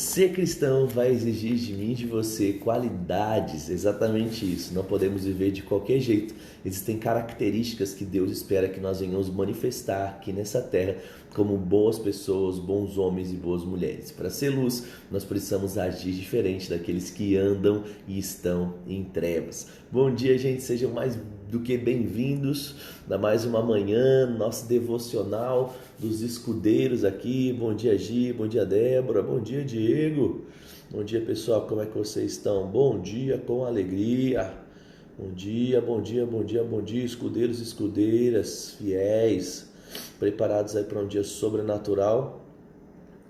Ser cristão vai exigir de mim e de você qualidades, exatamente isso. Não podemos viver de qualquer jeito. Existem características que Deus espera que nós venhamos manifestar aqui nessa terra como boas pessoas, bons homens e boas mulheres. Para ser luz, nós precisamos agir diferente daqueles que andam e estão em trevas. Bom dia, gente. Sejam mais do que bem-vindos a mais uma manhã, nosso devocional dos escudeiros aqui. Bom dia, Gi, bom dia, Débora, bom dia, Diego, bom dia, pessoal, como é que vocês estão? Bom dia, com alegria, bom dia, bom dia, bom dia, bom dia, escudeiros e escudeiras, fiéis, preparados aí para um dia sobrenatural?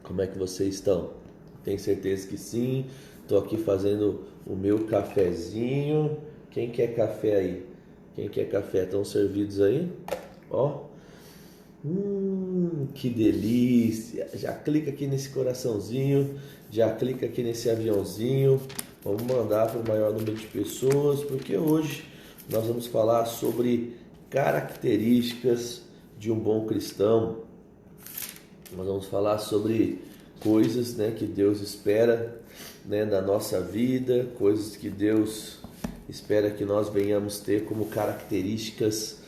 Como é que vocês estão? Tenho certeza que sim. Estou aqui fazendo o meu cafezinho. Quem quer café aí? Quem quer café? Estão servidos aí? Ó. Que delícia! Já clica aqui nesse coraçãozinho, já clica aqui nesse aviãozinho. Vamos mandar para o maior número de pessoas, porque hoje nós vamos falar sobre características de um bom cristão. Nós vamos falar sobre coisas, que Deus espera, da nossa vida, coisas que Deus espera que nós venhamos ter como características,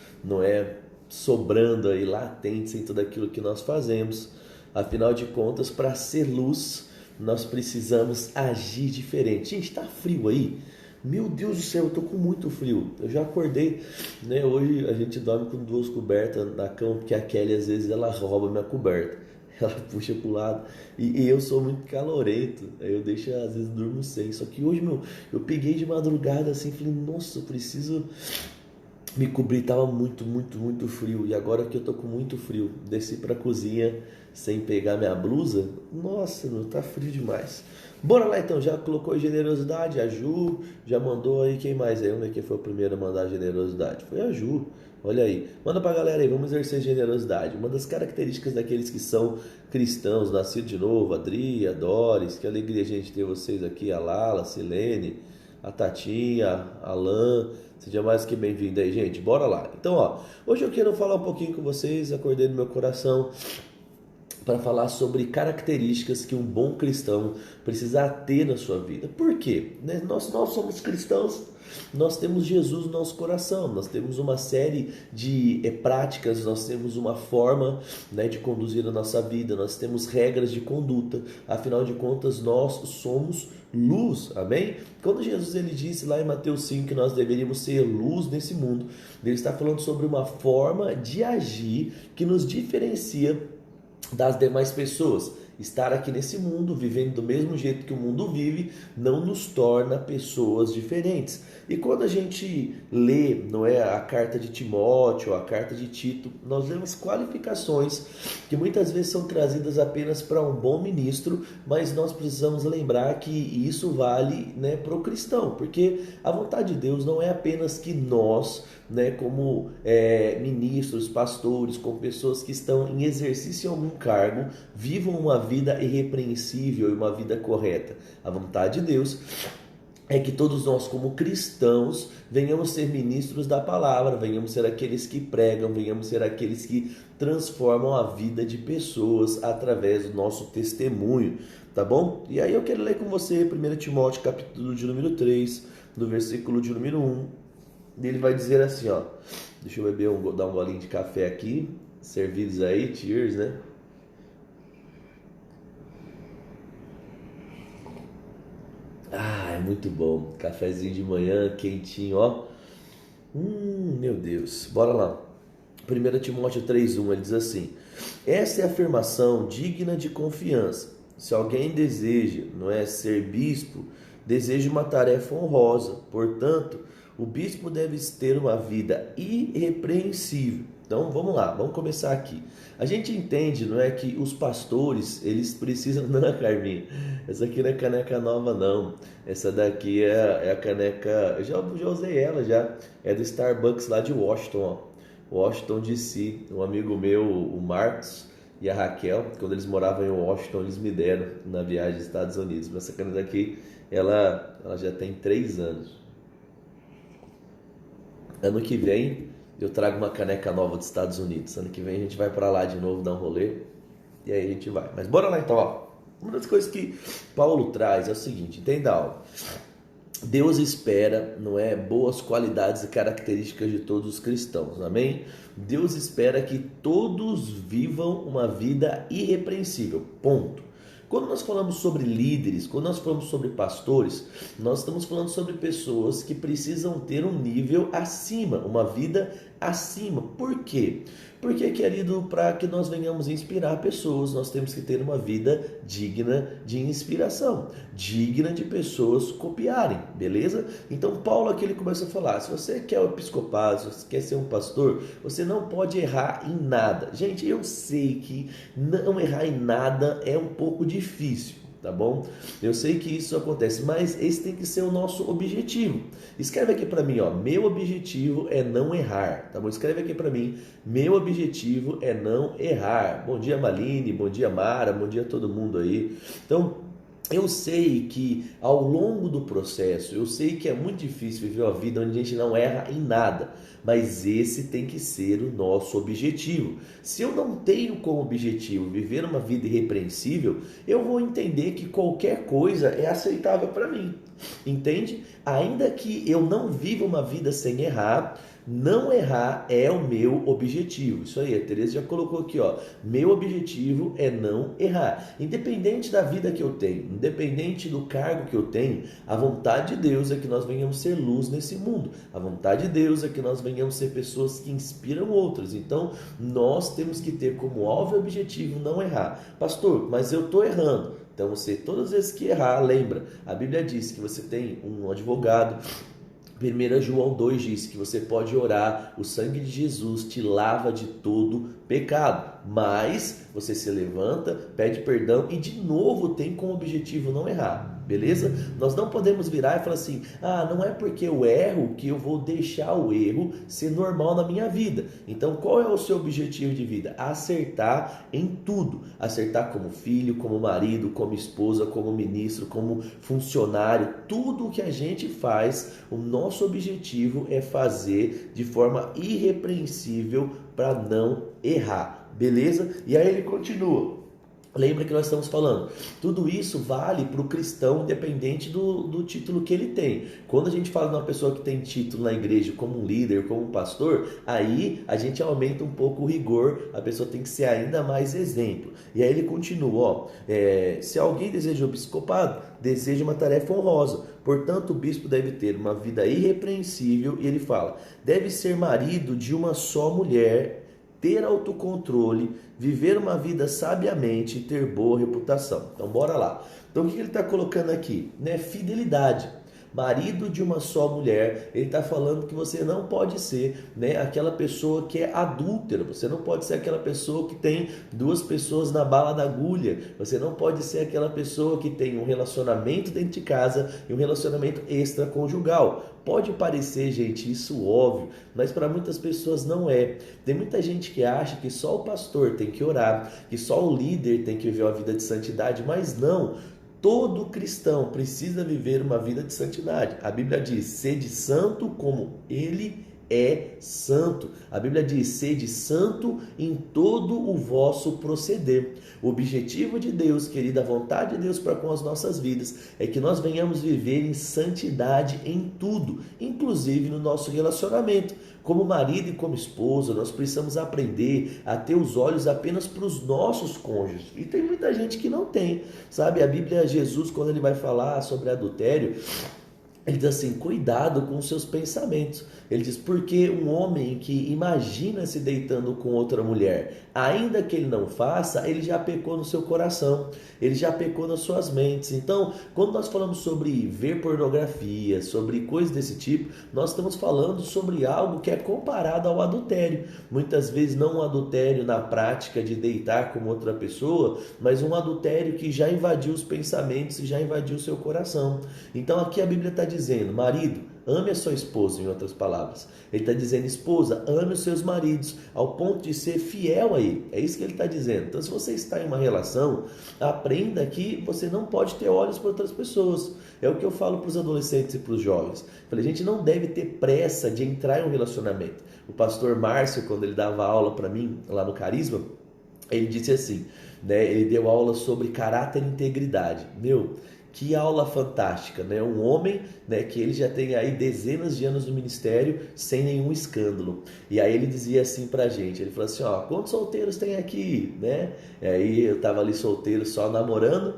sobrando aí, latentes em tudo aquilo que nós fazemos. Afinal de contas, para ser luz, nós precisamos agir diferente. Gente, está frio aí? Meu Deus do céu, eu tô com muito frio. Eu já acordei, hoje a gente dorme com 2 cobertas na cama, porque a Kelly às vezes ela rouba minha coberta. Ela puxa pro lado e eu sou muito calorento, aí eu deixo, às vezes durmo sem. Só que hoje, eu peguei de madrugada assim, falei, nossa, eu preciso me cobrir, tava muito, muito, muito frio. E agora que eu tô com muito frio, desci pra cozinha sem pegar minha blusa. Nossa, tá frio demais. Bora lá então, já colocou generosidade, a Ju já mandou aí, quem mais aí? Vamos ver quem foi o primeiro a mandar generosidade. Foi a Ju, olha aí. Manda pra galera aí, vamos exercer generosidade. Uma das características daqueles que são cristãos, nascidos de novo, a Adri, a Doris, que alegria a gente ter vocês aqui, a Lala, a Silene, a Tatinha, a Alan. Seja mais que bem-vindo aí, gente. Bora lá. Então, hoje eu quero falar um pouquinho com vocês, acordei no meu coração, para falar sobre características que um bom cristão precisa ter na sua vida. Por quê? Nós somos cristãos, nós temos Jesus no nosso coração, nós temos uma série de práticas, nós temos uma forma de conduzir a nossa vida, nós temos regras de conduta, afinal de contas nós somos luz, amém? Quando Jesus ele disse lá em Mateus 5 que nós deveríamos ser luz nesse mundo, ele está falando sobre uma forma de agir que nos diferencia das demais pessoas. Estar aqui nesse mundo, vivendo do mesmo jeito que o mundo vive, não nos torna pessoas diferentes. E quando a gente lê, a carta de Timóteo, a carta de Tito, nós vemos qualificações que muitas vezes são trazidas apenas para um bom ministro, mas nós precisamos lembrar que isso vale, para o cristão, porque a vontade de Deus não é apenas que nós, como ministros, pastores, como pessoas que estão em exercício em algum cargo, vivam uma vida irrepreensível e uma vida correta. A vontade de Deus é que todos nós, como cristãos, venhamos ser ministros da palavra, venhamos ser aqueles que pregam, venhamos ser aqueles que transformam a vida de pessoas através do nosso testemunho, tá bom? E aí eu quero ler com você 1 Timóteo, capítulo de número 3, do versículo de número 1. Ele vai dizer assim, deixa eu dar um golinho de café aqui, servidos aí, cheers, é muito bom, cafezinho de manhã, quentinho, meu Deus, bora lá. 1 Timóteo 3,1, ele diz assim: essa é a afirmação digna de confiança. Se alguém deseja, ser bispo, deseja uma tarefa honrosa. Portanto, o bispo deve ter uma vida irrepreensível. Então vamos lá, vamos começar aqui. A gente entende, que os pastores, eles precisam... Não, Carminha, essa aqui não é caneca nova não. Essa daqui é a caneca... Eu já usei ela já. É do Starbucks lá de Washington, Washington DC. Um amigo meu, o Marcos e a Raquel, quando eles moravam em Washington, eles me deram na viagem aos Estados Unidos. Mas essa caneca aqui, ela já tem 3 anos. Ano que vem eu trago uma caneca nova dos Estados Unidos. Ano que vem a gente vai para lá de novo dar um rolê. E aí a gente vai. Mas bora lá então, Uma das coisas que Paulo traz é o seguinte, entenda algo. Deus espera, não é, boas qualidades e características de todos os cristãos, amém? Deus espera que todos vivam uma vida irrepreensível, ponto. Quando nós falamos sobre líderes, quando nós falamos sobre pastores, nós estamos falando sobre pessoas que precisam ter um nível acima, uma vida acima. Por quê? Porque, querido, para que nós venhamos inspirar pessoas, nós temos que ter uma vida digna de inspiração, digna de pessoas copiarem, beleza? Então, Paulo aqui ele começa a falar, se você quer o episcopado, se você quer ser um pastor, você não pode errar em nada. Gente, eu sei que não errar em nada é um pouco difícil, tá bom? Eu sei que isso acontece, mas esse tem que ser o nosso objetivo. Escreve aqui para mim, ó, meu objetivo é não errar, tá bom? Escreve aqui para mim, meu objetivo é não errar. Bom dia, Maline, bom dia, Mara, bom dia a todo mundo aí. Então, eu sei que ao longo do processo, eu sei que é muito difícil viver uma vida onde a gente não erra em nada, mas esse tem que ser o nosso objetivo. Se eu não tenho como objetivo viver uma vida irrepreensível, eu vou entender que qualquer coisa é aceitável para mim, entende? Ainda que eu não viva uma vida sem errar, não errar é o meu objetivo. Isso aí, a Tereza já colocou aqui, ó. Meu objetivo é não errar. Independente da vida que eu tenho, independente do cargo que eu tenho, a vontade de Deus é que nós venhamos ser luz nesse mundo. A vontade de Deus é que nós venhamos ser pessoas que inspiram outras. Então, nós temos que ter como alvo e objetivo não errar. Pastor, mas eu estou errando. Então, você, todas as vezes que errar, lembra, a Bíblia diz que você tem um advogado. 1 João 2 diz que você pode orar, o sangue de Jesus te lava de todo pecado, mas você se levanta, pede perdão e de novo tem como objetivo não errar, beleza? Nós não podemos virar e falar assim, não é porque eu erro que eu vou deixar o erro ser normal na minha vida. Então qual é o seu objetivo de vida? Acertar em tudo, acertar como filho, como marido, como esposa, como ministro, como funcionário, tudo o que a gente faz, o nosso objetivo é fazer de forma irrepreensível para não errar, beleza? E aí ele continua. Lembra que nós estamos falando, tudo isso vale para o cristão independente do título que ele tem. Quando a gente fala de uma pessoa que tem título na igreja como um líder, como um pastor, aí a gente aumenta um pouco o rigor, a pessoa tem que ser ainda mais exemplo. E aí ele continua, se alguém deseja o episcopado, deseja uma tarefa honrosa, portanto o bispo deve ter uma vida irrepreensível, e ele fala, deve ser marido de uma só mulher, ter autocontrole, viver uma vida sabiamente e ter boa reputação. Então bora lá. Então o que ele está colocando aqui? Fidelidade. Marido de uma só mulher, ele está falando que você não pode ser aquela pessoa que é adúltera, você não pode ser aquela pessoa que tem duas pessoas na bala da agulha, você não pode ser aquela pessoa que tem um relacionamento dentro de casa e um relacionamento extraconjugal. Pode parecer, gente, isso óbvio, mas para muitas pessoas não é. Tem muita gente que acha que só o pastor tem que orar, que só o líder tem que viver uma vida de santidade, mas não. Todo cristão precisa viver uma vida de santidade. A Bíblia diz, sede santo como ele é santo. A Bíblia diz, sede santo em todo o vosso proceder. O objetivo de Deus, querida, a vontade de Deus para com as nossas vidas é que nós venhamos viver em santidade em tudo, inclusive no nosso relacionamento. Como marido e como esposa, nós precisamos aprender a ter os olhos apenas para os nossos cônjuges. E tem muita gente que não tem, sabe? A Bíblia, Jesus, quando ele vai falar sobre adultério, ele diz assim, cuidado com os seus pensamentos. Ele diz, porque um homem que imagina se deitando com outra mulher, ainda que ele não faça, ele já pecou no seu coração, ele já pecou nas suas mentes. Então, quando nós falamos sobre ver pornografia, sobre coisas desse tipo, nós estamos falando sobre algo que é comparado ao adultério. Muitas vezes não um adultério na prática de deitar com outra pessoa, mas um adultério que já invadiu os pensamentos e já invadiu o seu coração. Então aqui a Bíblia está dizendo, marido, ame a sua esposa, em outras palavras. Ele está dizendo, esposa, ame os seus maridos, ao ponto de ser fiel a ele. É isso que ele está dizendo. Então, se você está em uma relação, aprenda que você não pode ter olhos para outras pessoas. É o que eu falo para os adolescentes e para os jovens. A gente não deve ter pressa de entrar em um relacionamento. O pastor Márcio, quando ele dava aula para mim, lá no Carisma, Ele disse assim, né? Ele deu aula sobre caráter e integridade. Meu, que aula fantástica, né? Um homem, né, que ele já tem aí dezenas de anos no ministério sem nenhum escândalo. E aí ele dizia assim pra gente, ele falou assim, ó, quantos solteiros tem aqui, né? E aí eu tava ali solteiro só namorando.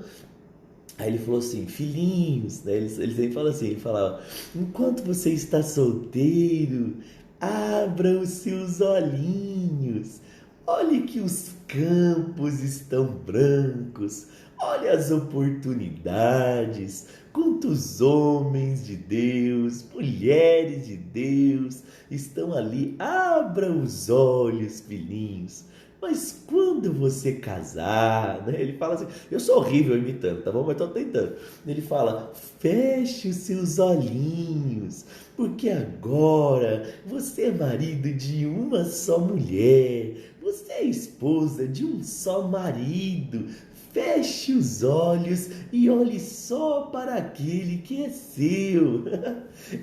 Aí ele falou assim, filhinhos, né? Ele sempre fala assim, ele falava, enquanto você está solteiro, abra os seus olhinhos, olhe que os campos estão brancos, olhe as oportunidades, quantos homens de Deus, mulheres de Deus estão ali, abra os olhos, filhinhos. Mas quando você casar, né? Ele fala assim, eu sou horrível imitando, tá bom? Mas tô tentando. Ele fala, feche os seus olhinhos, porque agora você é marido de uma só mulher, você é esposa de um só marido. Feche os olhos e olhe só para aquele que é seu.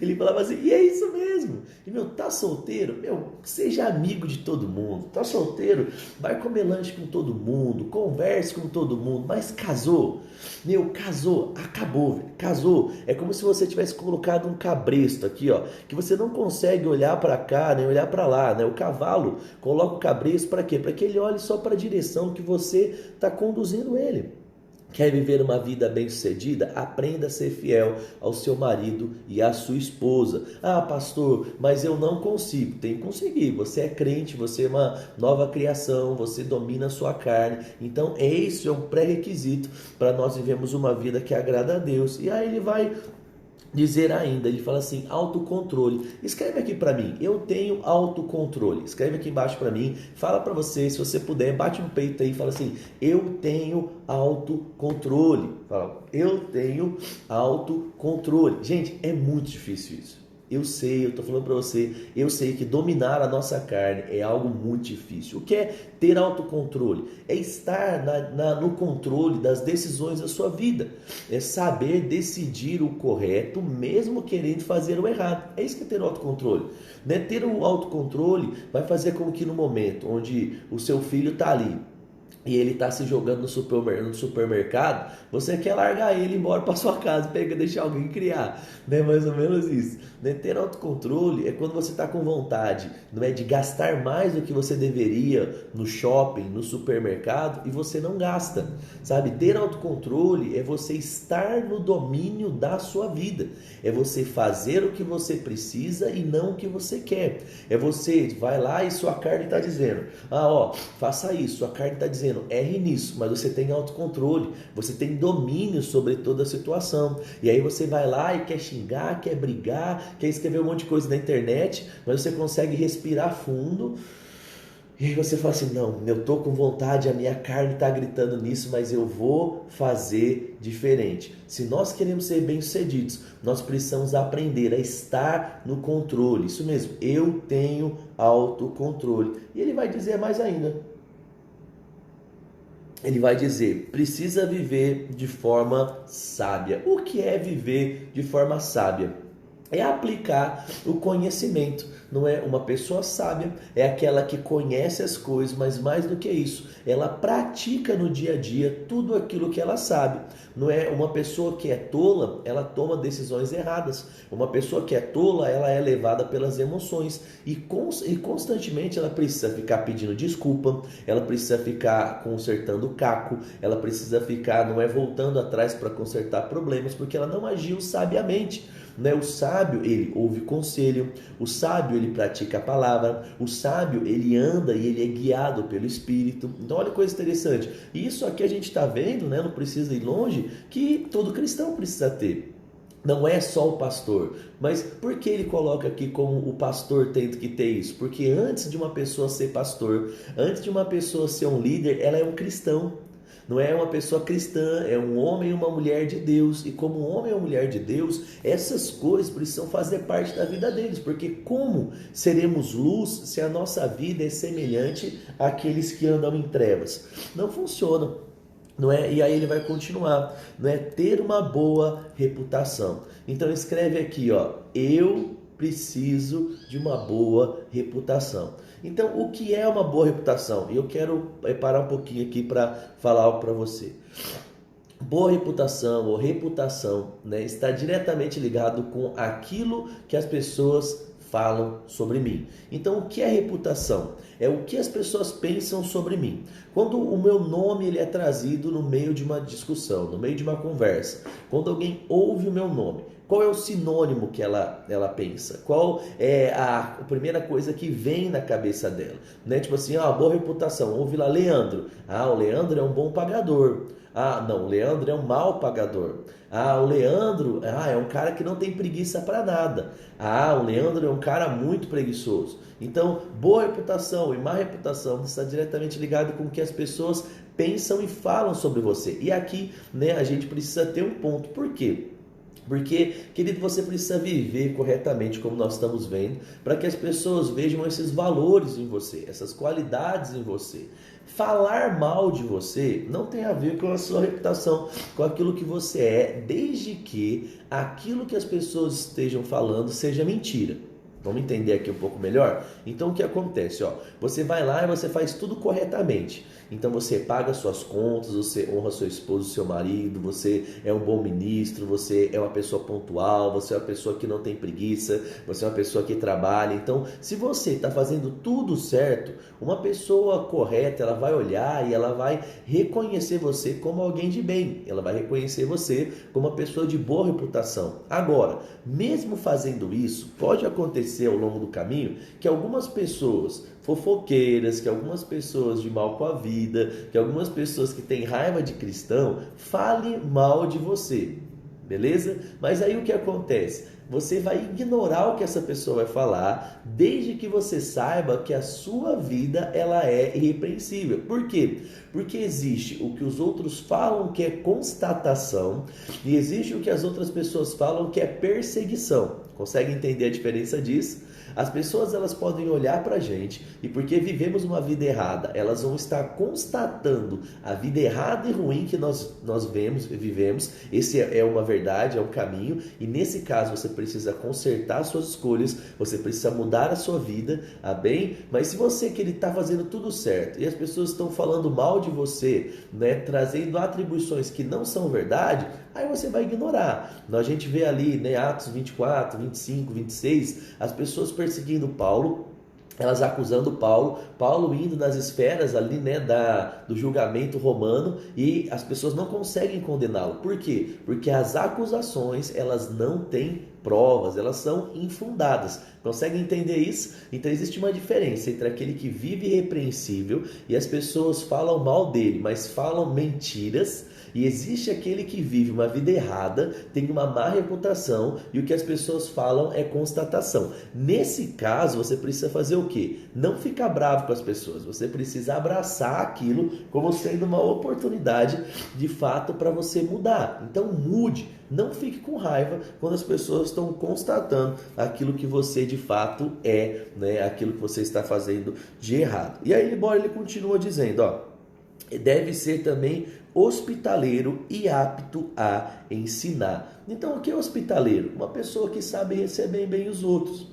Ele falava assim, e é isso mesmo. E meu, tá solteiro? Meu, seja amigo de todo mundo. Tá solteiro? Vai comer lanche com todo mundo, converse com todo mundo, mas casou? Meu, casou, acabou, velho. Casou. É como se você tivesse colocado um cabresto aqui, ó, que você não consegue olhar para cá, nem olhar para lá, né? O cavalo coloca o cabresto para quê? Para que ele olhe só para a direção que você está conduzindo ele. Quer viver uma vida bem-sucedida? Aprenda a ser fiel ao seu marido e à sua esposa. Ah, pastor, mas eu não consigo. Tem que conseguir. Você é crente, você é uma nova criação, você domina a sua carne. Então, esse é um pré-requisito para nós vivermos uma vida que agrada a Deus. E aí ele vai dizer ainda, ele fala assim, autocontrole. Escreve aqui para mim, eu tenho autocontrole. Escreve aqui embaixo para mim, fala para você, se você puder, bate no peito aí e fala assim, eu tenho autocontrole. Fala, eu tenho autocontrole. Gente, é muito difícil isso. Eu sei, eu estou falando para você, eu sei que dominar a nossa carne é algo muito difícil. O que é ter autocontrole? É estar no controle das decisões da sua vida. É saber decidir o correto, mesmo querendo fazer o errado. É isso que é ter autocontrole. Né? Ter o autocontrole vai fazer com que no momento onde o seu filho está ali, e ele está se jogando no supermercado, você quer largar ele e ir embora para sua casa, deixar alguém criar, né? Mais ou menos isso. Né? Ter autocontrole é quando você está com vontade, não é, de gastar mais do que você deveria no shopping, no supermercado, e você não gasta, sabe? Ter autocontrole é você estar no domínio da sua vida, é você fazer o que você precisa e não o que você quer. É você vai lá e sua carne está dizendo, faça isso, sua carne está dizendo, erre nisso, mas você tem autocontrole, você tem domínio sobre toda a situação. E aí você vai lá e quer xingar, quer brigar, quer escrever um monte de coisa na internet, mas você consegue respirar fundo. E aí você fala assim, não, eu tô com vontade, a minha carne está gritando nisso, mas eu vou fazer diferente. Se nós queremos ser bem-sucedidos, nós precisamos aprender a estar no controle. Isso mesmo, eu tenho autocontrole. E ele vai dizer mais ainda. Ele vai dizer, precisa viver de forma sábia. O que é viver de forma sábia? É aplicar o conhecimento. Não é uma pessoa sábia, é aquela que conhece as coisas, mas mais do que isso, ela pratica no dia a dia tudo aquilo que ela sabe. Não é uma pessoa que é tola, ela toma decisões erradas. Uma pessoa que é tola, ela é levada pelas emoções e constantemente ela precisa ficar pedindo desculpa, ela precisa ficar consertando o caco, ela precisa ficar, não é, voltando atrás para consertar problemas, porque ela não agiu sabiamente. Né? O sábio, ele ouve conselho, o sábio, ele pratica a palavra, o sábio, ele anda e ele é guiado pelo Espírito. Então olha que coisa interessante, isso aqui a gente está vendo, né? Não precisa ir longe, que todo cristão precisa ter. Não é só o pastor, mas por que ele coloca aqui como o pastor tem que ter isso? Porque antes de uma pessoa ser pastor, antes de uma pessoa ser um líder, ela é um cristão. Não é uma pessoa cristã, é um homem e uma mulher de Deus. E como um homem e uma mulher de Deus, essas coisas precisam fazer parte da vida deles. Porque como seremos luz se a nossa vida é semelhante àqueles que andam em trevas? Não funciona. Não é? E aí ele vai continuar, não é? Ter uma boa reputação. Então escreve aqui, ó, eu preciso de uma boa reputação. Então, o que é uma boa reputação? Eu quero parar um pouquinho aqui para falar algo para você. Boa reputação ou reputação, né, está diretamente ligado com aquilo que as pessoas falam sobre mim. Então, o que é reputação? É o que as pessoas pensam sobre mim. Quando o meu nome ele é trazido no meio de uma discussão, no meio de uma conversa, quando alguém ouve o meu nome, qual é o sinônimo que ela pensa? Qual é a primeira coisa que vem na cabeça dela? Né? Tipo assim, boa reputação. Ouve lá, Leandro. O Leandro é um bom pagador. Não, o Leandro é um mau pagador. O Leandro é um cara que não tem preguiça para nada. O Leandro é um cara muito preguiçoso. Então, boa reputação e má reputação está diretamente ligado com o que as pessoas pensam e falam sobre você. E aqui, né, a gente precisa ter um ponto. Por quê? Porque, querido, você precisa viver corretamente como nós estamos vendo, para que as pessoas vejam esses valores em você, essas qualidades em você. Falar mal de você não tem a ver com a sua reputação, com aquilo que você é, desde que aquilo que as pessoas estejam falando seja mentira. Vamos entender aqui um pouco melhor? Então o que acontece? Você vai lá e você faz tudo corretamente. Então você paga suas contas, você honra sua esposa, seu marido, você é um bom ministro, você é uma pessoa pontual, você é uma pessoa que não tem preguiça, você é uma pessoa que trabalha. Então, se você está fazendo tudo certo, uma pessoa correta, ela vai olhar e ela vai reconhecer você como alguém de bem. Ela vai reconhecer você como uma pessoa de boa reputação. Agora, mesmo fazendo isso, pode acontecer ao longo do caminho que algumas pessoas fofoqueiras, que algumas pessoas de mal com a vida, que algumas pessoas que têm raiva de cristão falem mal de você, beleza? Mas aí o que acontece? Você vai ignorar o que essa pessoa vai falar, desde que você saiba que a sua vida ela é irrepreensível. Por quê? Porque existe o que os outros falam que é constatação e existe o que as outras pessoas falam que é perseguição. Consegue entender a diferença disso? As pessoas elas podem olhar para a gente e porque vivemos uma vida errada, elas vão estar constatando a vida errada e ruim que nós vivemos. Esse é uma verdade, é um caminho e nesse caso você precisa consertar suas escolhas, você precisa mudar a sua vida, bem? Mas se você que ele está fazendo tudo certo e as pessoas estão falando mal de você, né, trazendo atribuições que não são verdade, aí você vai ignorar. A gente vê ali, né, Atos 24, 25, 26, as pessoas perseguindo Paulo, elas acusando Paulo indo nas esferas ali, né, do julgamento romano e as pessoas não conseguem condená-lo. Por quê? Porque as acusações, elas não têm provas, elas são infundadas. Consegue entender isso? Então existe uma diferença entre aquele que vive irrepreensível e as pessoas falam mal dele, mas falam mentiras. E existe aquele que vive uma vida errada, tem uma má reputação e o que as pessoas falam é constatação. Nesse caso, você precisa fazer o quê? Não ficar bravo com as pessoas. Você precisa abraçar aquilo como sendo uma oportunidade de fato para você mudar. Então mude, não fique com raiva quando as pessoas estão constatando aquilo que você de fato é, né? Aquilo que você está fazendo de errado. E aí ele continua dizendo, deve ser também hospitaleiro e apto a ensinar. Então, o que é hospitaleiro? Uma pessoa que sabe receber bem os outros.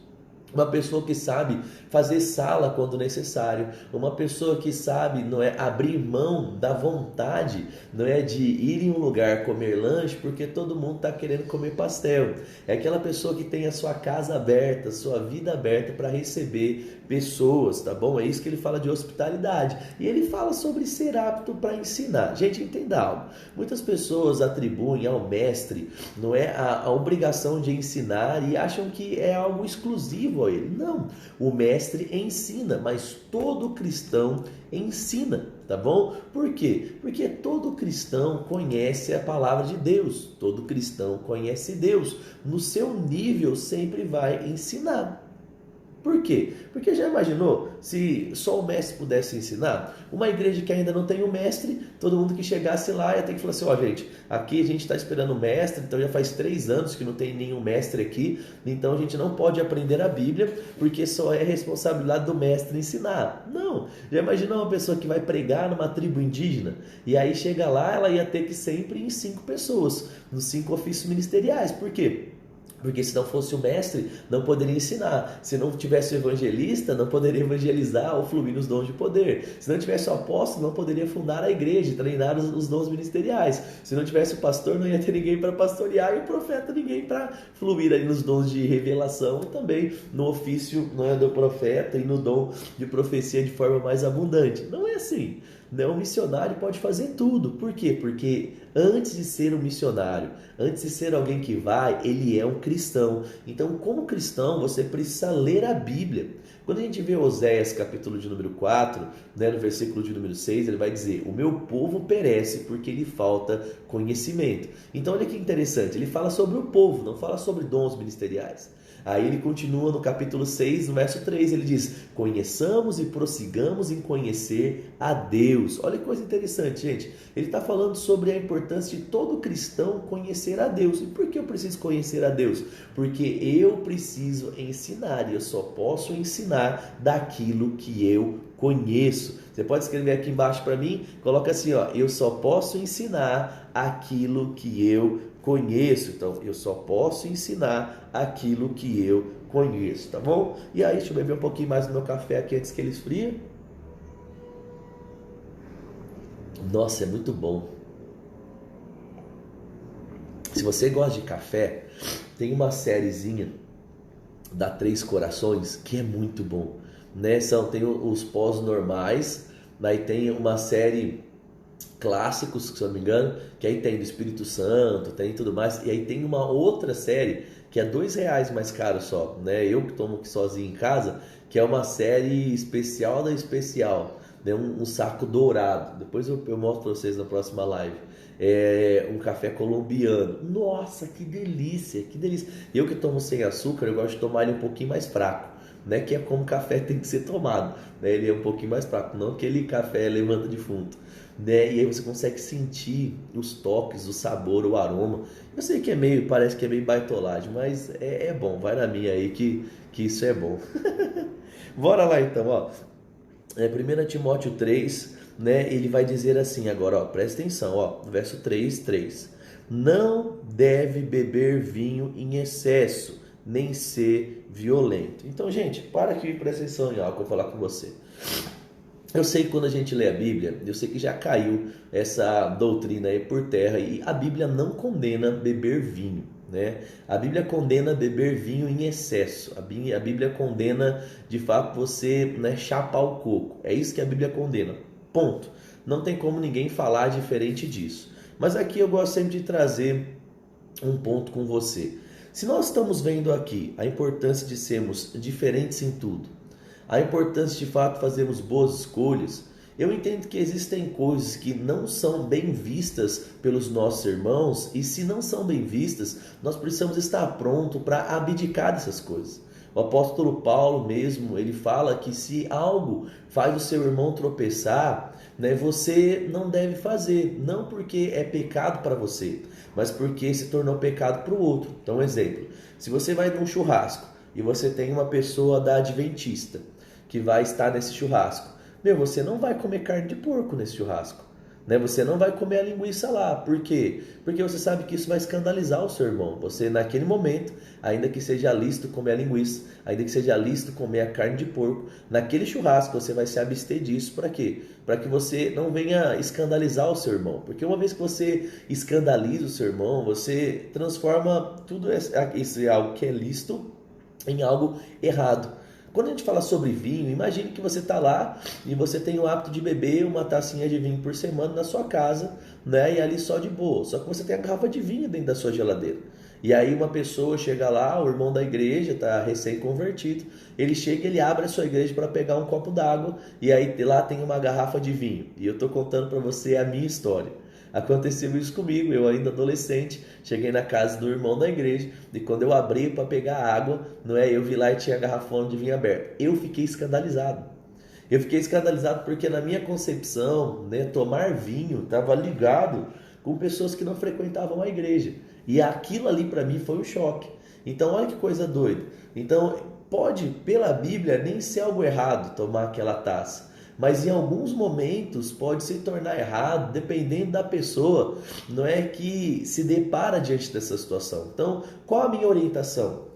Uma pessoa que sabe fazer sala quando necessário, uma pessoa que sabe, não é, abrir mão da vontade, não é, de ir em um lugar comer lanche porque todo mundo está querendo comer pastel. É aquela pessoa que tem a sua casa aberta, sua vida aberta para receber pessoas, tá bom? É isso que ele fala de hospitalidade. E ele fala sobre ser apto para ensinar. Gente, entenda algo. Muitas pessoas atribuem ao mestre, não é, a obrigação de ensinar e acham que é algo exclusivo a ele. Não, o mestre ensina, mas todo cristão ensina, tá bom? Por quê? Porque todo cristão conhece a palavra de Deus, todo cristão conhece Deus, no seu nível sempre vai ensinar. Por quê? Porque já imaginou se só o mestre pudesse ensinar? Uma igreja que ainda não tem um mestre, todo mundo que chegasse lá ia ter que falar assim, gente, aqui a gente está esperando o mestre, então já faz 3 anos que não tem nenhum mestre aqui, então a gente não pode aprender a Bíblia, porque só é responsabilidade do mestre ensinar. Não, já imaginou uma pessoa que vai pregar numa tribo indígena, e aí chega lá, ela ia ter que sempre ir em 5 pessoas, nos 5 ofícios ministeriais. Por quê? Porque se não fosse o mestre, não poderia ensinar. Se não tivesse o evangelista, não poderia evangelizar ou fluir nos dons de poder. Se não tivesse o apóstolo, não poderia fundar a igreja, treinar os dons ministeriais. Se não tivesse o pastor, não ia ter ninguém para pastorear e o profeta ninguém para fluir aí nos dons de revelação e também no ofício, não é, do profeta e no dom de profecia de forma mais abundante. Não é assim. O missionário pode fazer tudo. Por quê? Porque antes de ser um missionário, antes de ser alguém que vai, ele é um cristão. Então, como cristão, você precisa ler a Bíblia. Quando a gente vê Oséias, capítulo de número 4, no versículo de número 6, ele vai dizer: o meu povo perece porque lhe falta conhecimento. Então, olha que interessante, ele fala sobre o povo, não fala sobre dons ministeriais. Aí ele continua no capítulo 6, no verso 3, ele diz: conheçamos e prossigamos em conhecer a Deus. Olha que coisa interessante, gente. Ele está falando sobre a importância de todo cristão conhecer a Deus. E por que eu preciso conhecer a Deus? Porque eu preciso ensinar, e eu só posso ensinar daquilo que eu conheço. Você pode escrever aqui embaixo para mim, coloca assim, ó: eu só posso ensinar aquilo que eu conheço. Então, eu só posso ensinar aquilo que eu conheço, tá bom? E aí, deixa eu beber um pouquinho mais do meu café aqui antes que ele esfrie. Nossa, é muito bom. Se você gosta de café, tem uma sériezinha da Três Corações que é muito bom, né? Tem os pós normais, daí tem uma série clássicos, se eu não me engano, que aí tem do Espírito Santo, tem tudo mais, e aí tem uma outra série que é R$2 mais caro só, né? Eu que tomo aqui sozinho em casa, que é uma série especial da especial, né? Um saco dourado. Depois eu mostro para vocês na próxima live. É um café colombiano. Nossa, que delícia, que delícia. Eu que tomo sem açúcar, eu gosto de tomar ele um pouquinho mais fraco, né? Que é como café tem que ser tomado, né? Ele é um pouquinho mais fraco, não aquele café levanta defunto, né? E aí você consegue sentir os toques, o sabor, o aroma. Eu sei que parece que é meio baitolagem, mas é bom, vai na minha aí que isso é bom. Bora lá então, ó. 1 Timóteo 3, né? Ele vai dizer assim agora, ó, presta atenção, ó, verso 3: não deve beber vinho em excesso, nem ser violento. Então, gente, para aqui e presta atenção em algo que eu vou falar com você. Eu sei que quando a gente lê a Bíblia, eu sei que já caiu essa doutrina aí por terra, e a Bíblia não condena beber vinho, né? A Bíblia condena beber vinho em excesso. A Bíblia condena, de fato, você, né, chapar o coco. É isso que a Bíblia condena. Ponto. Não tem como ninguém falar diferente disso. Mas aqui eu gosto sempre de trazer um ponto com você. Se nós estamos vendo aqui a importância de sermos diferentes em tudo, a importância de fato fazermos boas escolhas, eu entendo que existem coisas que não são bem vistas pelos nossos irmãos, e se não são bem vistas, nós precisamos estar pronto para abdicar dessas coisas. O apóstolo Paulo mesmo, ele fala que se algo faz o seu irmão tropeçar, né, você não deve fazer, não porque é pecado para você, mas porque se tornou pecado para o outro. Então, exemplo, se você vai num churrasco e você tem uma pessoa da Adventista que vai estar nesse churrasco, você não vai comer carne de porco nesse churrasco, né? Você não vai comer a linguiça lá. Por quê? Porque você sabe que isso vai escandalizar o seu irmão. Você, naquele momento, ainda que seja lícito comer a linguiça, ainda que seja lícito comer a carne de porco, naquele churrasco você vai se abster disso. Para quê? Para que você não venha escandalizar o seu irmão. Porque uma vez que você escandaliza o seu irmão, você transforma tudo isso em algo que é lícito em algo errado. Quando a gente fala sobre vinho, imagine que você está lá e você tem o hábito de beber uma tacinha de vinho por semana na sua casa, né? E ali só de boa. Só que você tem a garrafa de vinho dentro da sua geladeira. E aí uma pessoa chega lá, o irmão da igreja, está recém-convertido, ele chega, ele abre a sua igreja para pegar um copo d'água, e aí lá tem uma garrafa de vinho. E eu estou contando para você a minha história. Aconteceu isso comigo, eu ainda adolescente, cheguei na casa do irmão da igreja, e quando eu abri para pegar água, eu vi lá e tinha garrafão de vinho aberto. Eu fiquei escandalizado. Eu fiquei escandalizado porque na minha concepção, né, tomar vinho estava ligado com pessoas que não frequentavam a igreja. E aquilo ali para mim foi um choque. Então olha que coisa doida. Então pode, pela Bíblia, nem ser algo errado tomar aquela taça. mas em alguns momentos pode se tornar errado, dependendo da pessoa, não é, que se depara diante dessa situação. Então, qual a minha orientação?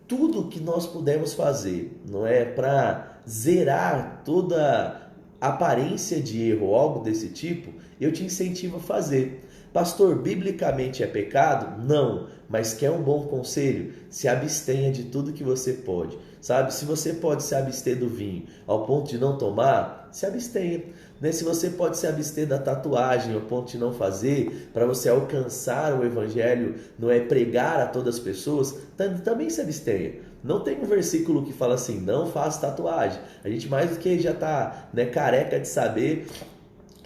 Tudo que nós pudermos fazer, não é, para zerar toda aparência de erro ou algo desse tipo, eu te incentivo a fazer. Pastor, biblicamente é pecado? Não, mas quer um bom conselho? Se abstenha de tudo que você pode, sabe? Se você pode se abster do vinho ao ponto de não tomar, se abstenha, né? Se você pode se abster da tatuagem ao ponto de não fazer, para você alcançar o evangelho, não é, pregar a todas as pessoas, também se abstenha. Não tem um versículo que fala assim, não faça tatuagem. A gente mais do que já está, né, careca de saber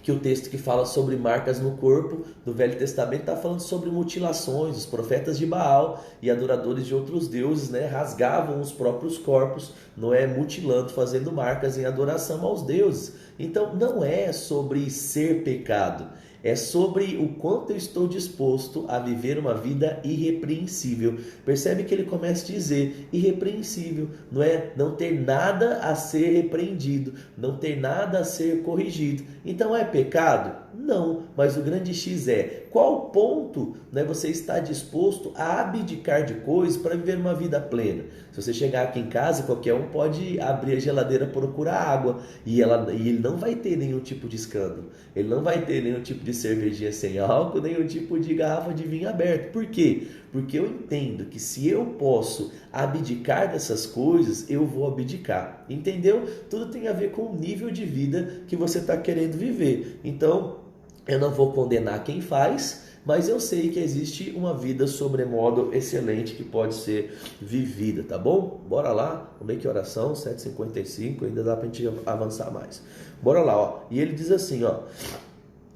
que o texto que fala sobre marcas no corpo do Velho Testamento está falando sobre mutilações. Os profetas de Baal e adoradores de outros deuses, né, rasgavam os próprios corpos, não é, mutilando, fazendo marcas em adoração aos deuses. Então não é sobre ser pecado, é sobre o quanto eu estou disposto a viver uma vida irrepreensível. Percebe que ele começa a dizer irrepreensível, não é? Não ter nada a ser repreendido, não ter nada a ser corrigido. Então é pecado? Não, mas o grande X é qual ponto, né, você está disposto a abdicar de coisas para viver uma vida plena. Se você chegar aqui em casa, qualquer um pode abrir a geladeira, procurar água e ele não vai ter nenhum tipo de escândalo, ele não vai ter nenhum tipo de cervejinha sem álcool, nenhum tipo de garrafa de vinho aberto. Por quê? Porque eu entendo que se eu posso abdicar dessas coisas, eu vou abdicar. Entendeu? Tudo tem a ver com o nível de vida que você está querendo viver. Então, eu não vou condenar quem faz, mas eu sei que existe uma vida sobremodo excelente que pode ser vivida, tá bom? Bora lá, como é que oração? 7h55, ainda dá pra gente avançar mais. Bora lá, ó. E ele diz assim, ó,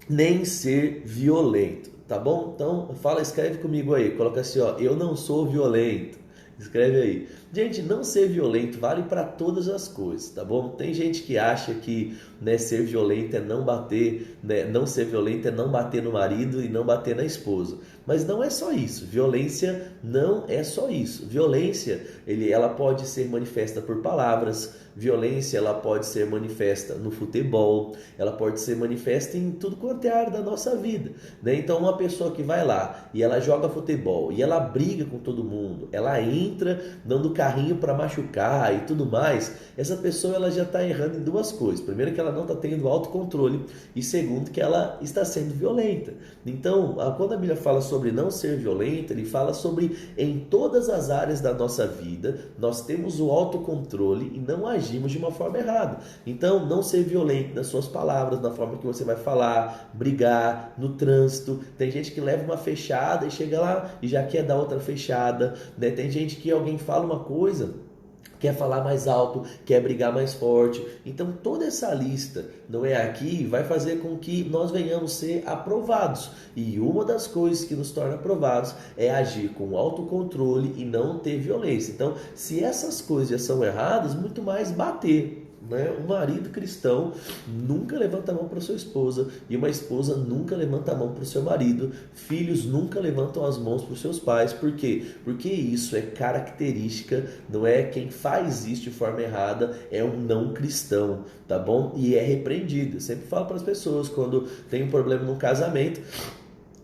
nem ser violento, tá bom? Então, escreve comigo aí, coloca assim, ó, eu não sou violento. Escreve aí. Gente, não ser violento vale para todas as coisas, tá bom? Tem gente que acha que, né, ser violento é não bater, né, não ser violento é não bater no marido e não bater na esposa. Mas não é só isso. Violência não é só isso. Violência, ela pode ser manifesta por palavras. Violência, ela pode ser manifesta no futebol. Ela pode ser manifesta em tudo quanto é área da nossa vida, né? Então, uma pessoa que vai lá e ela joga futebol e ela briga com todo mundo, ela entra dando carrinho para machucar e tudo mais, essa pessoa ela já está errando em duas coisas. Primeiro, que ela não está tendo autocontrole, e segundo, que ela está sendo violenta. Então, quando a Bíblia fala sobre não ser violenta, ele fala sobre em todas as áreas da nossa vida nós temos o autocontrole e não agimos de uma forma errada. Então, não ser violento nas suas palavras, na forma que você vai falar, brigar, no trânsito. Tem gente que leva uma fechada e chega lá e já quer dar outra fechada, né? Tem gente que alguém fala uma coisa, quer falar mais alto, quer brigar mais forte. Então toda essa lista, não é, aqui vai fazer com que nós venhamos ser aprovados. E uma das coisas que nos torna aprovados é agir com autocontrole e não ter violência. Então, se essas coisas já são erradas, muito mais bater, né? Um marido cristão nunca levanta a mão para sua esposa, e uma esposa nunca levanta a mão para o seu marido. Filhos nunca levantam as mãos para os seus pais. Por quê? Porque isso é característica, não é? Quem faz isso de forma errada é um não cristão, tá bom? E é repreendido. Eu sempre falo para as pessoas, quando tem um problema no casamento,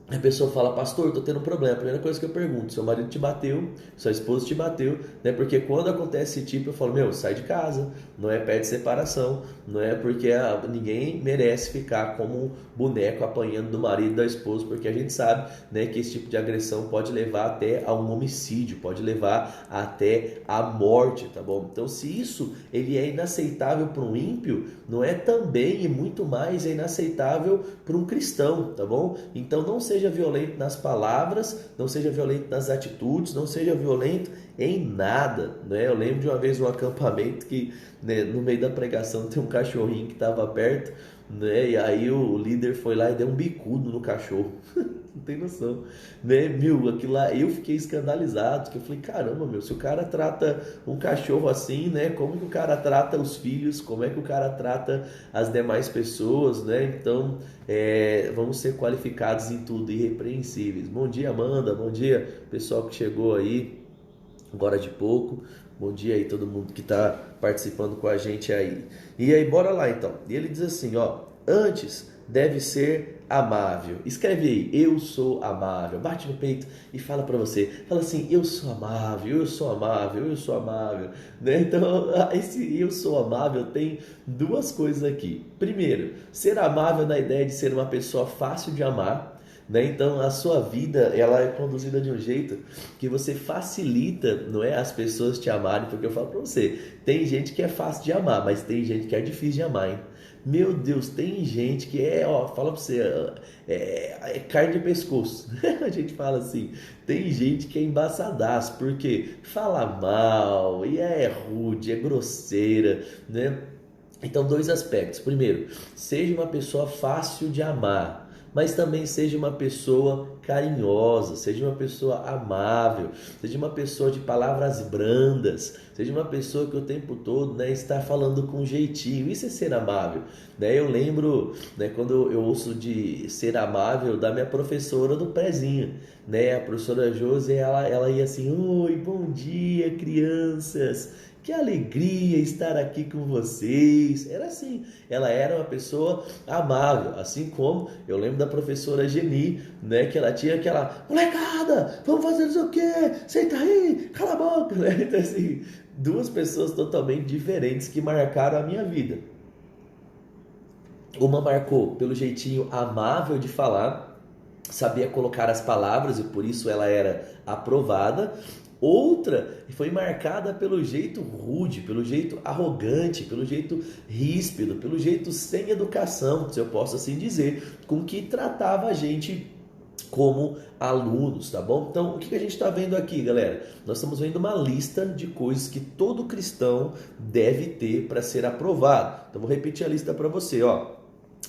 a pessoa fala, pastor, estou tendo um problema. A primeira coisa que eu pergunto, seu marido te bateu, sua esposa te bateu, né? Porque quando acontece esse tipo, eu falo, sai de casa, não é, pede separação, não é, porque ninguém merece ficar como um boneco apanhando do marido e da esposa, porque a gente sabe, né, que esse tipo de agressão pode levar até a um homicídio, pode levar até a morte, tá bom? Então, se isso ele é inaceitável para um ímpio, não é, também e muito mais é inaceitável para um cristão, tá bom? Então, não seja violento nas palavras, não seja violento nas atitudes, não seja violento em nada, né? Eu lembro de uma vez um acampamento que, né, no meio da pregação tem um cachorrinho que estava perto, né? E aí o líder foi lá e deu um bicudo no cachorro. Não tem noção, né? Aquilo lá, eu fiquei escandalizado, porque eu falei, caramba, se o cara trata um cachorro assim, né? Como que o cara trata os filhos? Como é que o cara trata as demais pessoas, né? Então, vamos ser qualificados em tudo, irrepreensíveis. Bom dia, Amanda, bom dia, pessoal que chegou aí agora de pouco, Bom dia aí todo mundo que está participando com a gente aí. E aí, bora lá então. E ele diz assim, ó, antes deve ser amável. Escreve aí, eu sou amável. Bate no peito e fala para você. Fala assim, eu sou amável, eu sou amável, eu sou amável. Né? Então, esse eu sou amável tem duas coisas aqui. Primeiro, ser amável na ideia de ser uma pessoa fácil de amar. Né? Então a sua vida ela é conduzida de um jeito que você facilita, não é, as pessoas te amarem, porque eu falo para você, tem gente que é fácil de amar, mas tem gente que é difícil de amar, hein? Meu Deus, tem gente que fala pra você, é carne de pescoço. A gente fala assim, tem gente que é embaçadaço, porque fala mal, e é rude, é grosseira, né? Então, dois aspectos. Primeiro, seja uma pessoa fácil de amar, mas também seja uma pessoa carinhosa, seja uma pessoa amável, seja uma pessoa de palavras brandas, seja uma pessoa que o tempo todo, né, está falando com jeitinho. Isso é ser amável, né? Eu lembro, né, quando eu ouço de ser amável da minha professora do prézinho, né? A professora Josi, ela ia assim, oi, bom dia, crianças. Que alegria estar aqui com vocês. Era assim, ela era uma pessoa amável, assim como eu lembro da professora Geni, né, que ela tinha aquela molecada, vamos fazer não sei o quê, senta aí, cala a boca, né? Então assim, duas pessoas totalmente diferentes que marcaram a minha vida. Uma marcou pelo jeitinho amável de falar, sabia colocar as palavras e por isso ela era aprovada. Outra foi marcada pelo jeito rude, pelo jeito arrogante, pelo jeito ríspido, pelo jeito sem educação, se eu posso assim dizer, com que tratava a gente como alunos, tá bom? Então, o que a gente está vendo aqui, galera? Nós estamos vendo uma lista de coisas que todo cristão deve ter para ser aprovado. Então, vou repetir a lista para você, ó.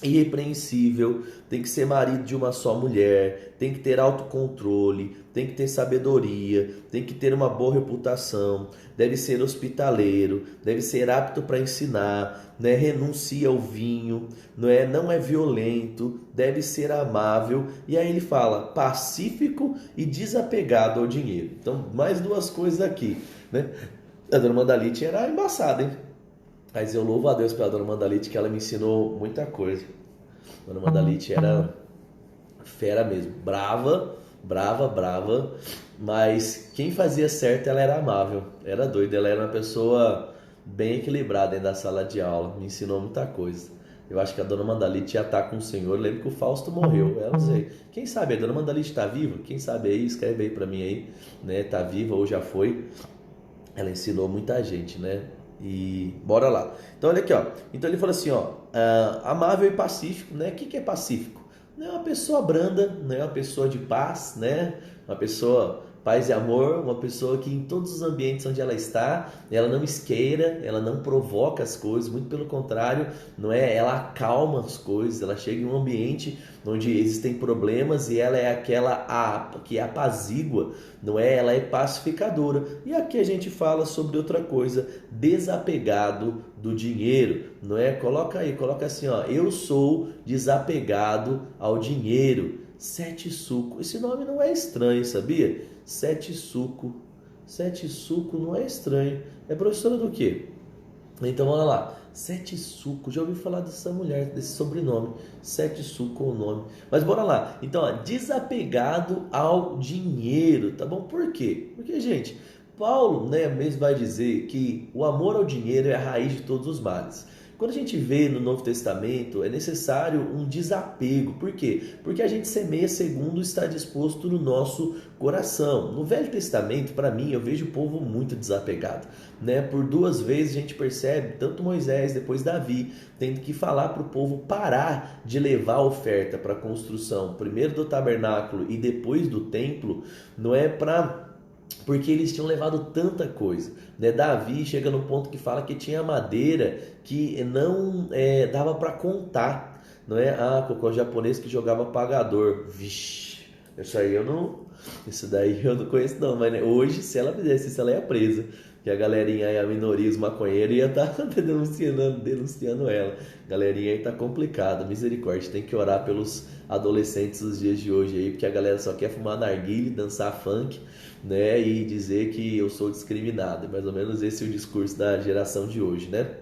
Irrepreensível, tem que ser marido de uma só mulher, tem que ter autocontrole, tem que ter sabedoria, tem que ter uma boa reputação, deve ser hospitaleiro, deve ser apto para ensinar, né? Renuncia ao vinho, não é violento, deve ser amável. E aí ele fala pacífico e desapegado ao dinheiro. Então, mais duas coisas aqui, né? A dona Mandalite era embaçada, hein? Mas eu louvo a Deus pela dona Mandalite, que ela me ensinou muita coisa. A dona Mandalite era fera mesmo, brava, mas quem fazia certo ela era amável, era doida, ela era uma pessoa bem equilibrada dentro da sala de aula, me ensinou muita coisa. Eu acho que a dona Mandalite já está com o Senhor. Eu lembro que o Fausto morreu, eu não sei. Quem sabe a dona Mandalite está viva? Quem sabe aí, escreve aí para mim aí, né? Tá viva ou já foi? Ela ensinou muita gente, né? E bora lá. Então olha aqui, ó. Então ele fala assim, ó, amável e pacífico, né? O que é pacífico? Não é uma pessoa branda, não é uma pessoa de paz, né? Uma pessoa paz e amor, uma pessoa que em todos os ambientes onde ela está, ela não isqueira, ela não provoca as coisas, muito pelo contrário, não é? Ela acalma as coisas, ela chega em um ambiente onde existem problemas e ela é aquela que apazigua, não é? Ela é pacificadora. E aqui a gente fala sobre outra coisa, desapegado do dinheiro, não é? Coloca aí, coloca assim, ó, eu sou desapegado ao dinheiro. Sete Suco, esse nome não é estranho, sabia? Sete Suco não é estranho. É professora do quê? Então olha lá, Sete Suco, já ouvi falar dessa mulher, desse sobrenome, Sete Suco é o nome. Mas bora lá, então ó, desapegado ao dinheiro, tá bom? Por quê? Porque, gente, Paulo, né, mesmo vai dizer que o amor ao dinheiro é a raiz de todos os males. Quando a gente vê no Novo Testamento, é necessário um desapego. Por quê? Porque a gente semeia segundo está disposto no nosso coração. No Velho Testamento, para mim, eu vejo o povo muito desapegado, né? Por duas vezes a gente percebe, tanto Moisés, depois Davi, tendo que falar para o povo parar de levar a oferta para a construção, primeiro do tabernáculo e depois do templo, não é porque eles tinham levado tanta coisa, né? Davi chega no ponto que fala que tinha madeira que não dava para contar, não é? Cocô japonês que jogava pagador, vixe, Isso daí eu não conheço não, mas né, hoje, se ela fizesse isso, ela ia presa. Que a galerinha aí, a minoria, os maconheiros, ia estar denunciando ela. Galerinha aí tá complicado, misericórdia. Tem que orar pelos adolescentes dos dias de hoje aí, porque a galera só quer fumar narguilé, dançar funk, né? E dizer que eu sou discriminado. Mais ou menos esse é o discurso da geração de hoje, né?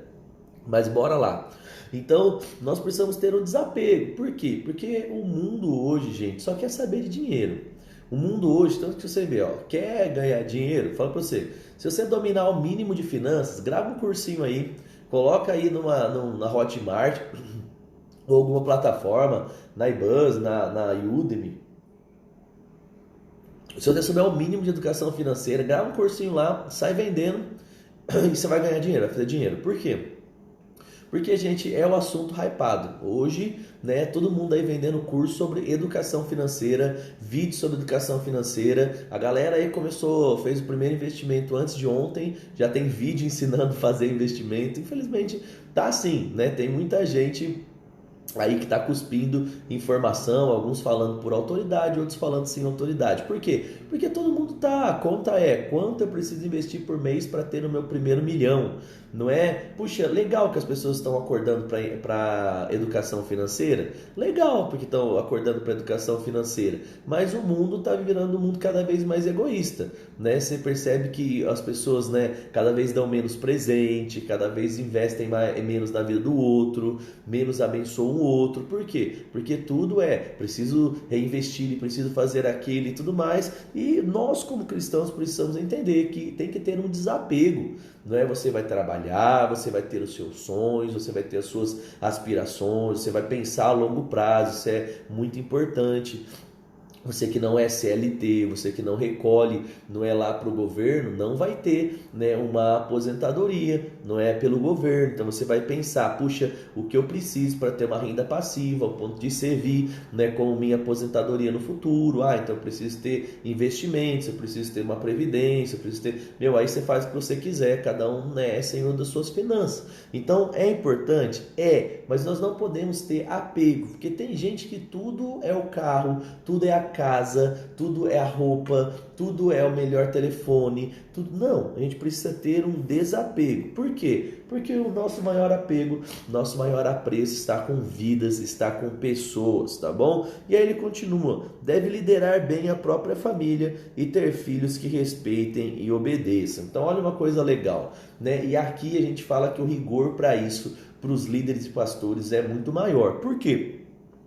Mas bora lá. Então, nós precisamos ter um desapego. Por quê? Porque o mundo hoje, gente, só quer saber de dinheiro. O mundo hoje, tanto que você vê, ó, quer ganhar dinheiro? Fala pra você. Se você dominar o mínimo de finanças, grava um cursinho aí, coloca aí na Hotmart ou alguma plataforma, na eBuzz, na Udemy. Se você souber o mínimo de educação financeira, grava um cursinho lá, sai vendendo e você vai ganhar dinheiro, vai fazer dinheiro. Por quê? Porque, gente, é o assunto hypado. Hoje, né, todo mundo aí vendendo curso sobre educação financeira, vídeo sobre educação financeira. A galera aí fez o primeiro investimento antes de ontem, já tem vídeo ensinando a fazer investimento. Infelizmente, tá assim, né? Tem muita gente aí que está cuspindo informação, alguns falando por autoridade, outros falando sem autoridade. Por quê? Porque todo mundo tá, a conta é quanto eu preciso investir por mês para ter o meu primeiro milhão. Não é? Puxa, legal que as pessoas estão acordando para educação financeira. Legal, porque estão acordando para educação financeira. Mas o mundo está virando um mundo cada vez mais egoísta, né? Você percebe que as pessoas, né, cada vez dão menos presente, cada vez investem menos na vida do outro, menos abençoam o outro. Por quê? Porque tudo preciso reinvestir, preciso fazer aquilo e tudo mais. E nós, como cristãos, precisamos entender que tem que ter um desapego. Não é? Você vai trabalhar, você vai ter os seus sonhos, você vai ter as suas aspirações, você vai pensar a longo prazo, isso é muito importante. Você que não é CLT, você que não recolhe, não é lá para o governo, não vai ter, né, uma aposentadoria, não é pelo governo. Então você vai pensar, puxa, o que eu preciso para ter uma renda passiva, ao ponto de servir, né, como minha aposentadoria no futuro. Então eu preciso ter investimentos, eu preciso ter uma previdência, eu preciso ter... aí você faz o que você quiser, cada um, né, é senhor das suas finanças. Então é importante? Mas nós não podemos ter apego, porque tem gente que tudo é o carro, tudo é a casa, tudo é a roupa, tudo é o melhor telefone, tudo. Não, a gente precisa ter um desapego. Por quê? Porque o nosso maior apego, nosso maior apreço está com vidas, está com pessoas, tá bom? E aí ele continua: deve liderar bem a própria família e ter filhos que respeitem e obedeçam. Então olha uma coisa legal, né? E aqui a gente fala que o rigor para isso, para os líderes e pastores, é muito maior. Por quê?